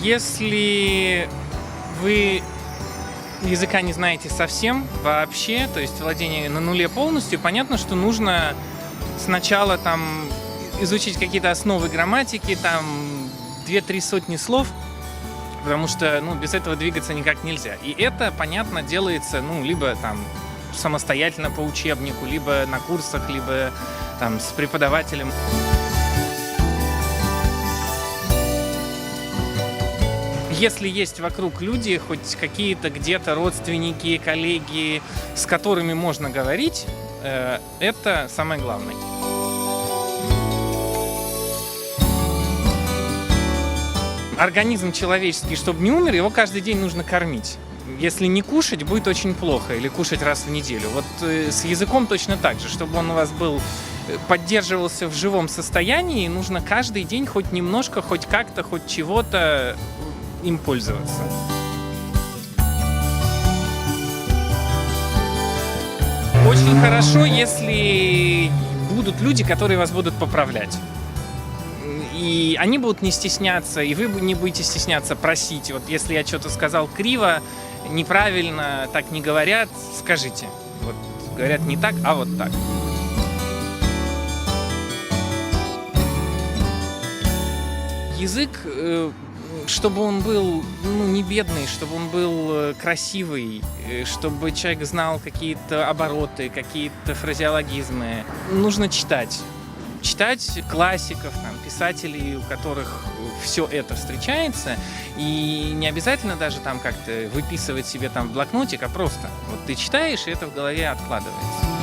Если вы языка не знаете совсем вообще, то есть владение на нуле полностью, понятно, что нужно сначала там изучить какие-то основы грамматики, там 2-3 сотни слов, потому что без этого двигаться никак нельзя. И это, понятно, делается либо там самостоятельно по учебнику, либо на курсах, либо там с преподавателем. Если есть вокруг люди, хоть какие-то где-то родственники, коллеги, с которыми можно говорить, это самое главное. Организм человеческий, чтобы не умер, его каждый день нужно кормить. Если не кушать, будет очень плохо, или кушать раз в неделю. Вот с языком точно так же. Чтобы он у вас поддерживался в живом состоянии, нужно каждый день хоть немножко, хоть как-то, хоть чего-то им пользоваться. Очень хорошо, если будут люди, которые вас будут поправлять. И они будут не стесняться, и вы не будете стесняться просить. Вот если я что-то сказал криво, неправильно, так не говорят, скажите. Вот говорят не так, а вот так. Язык, чтобы он был не бедный, чтобы он был красивый, чтобы человек знал какие-то обороты, какие-то фразеологизмы, нужно читать. Читать классиков, писателей, у которых все это встречается, и не обязательно даже там как-то выписывать себе в блокнотик, а просто вот ты читаешь, и это в голове откладывается.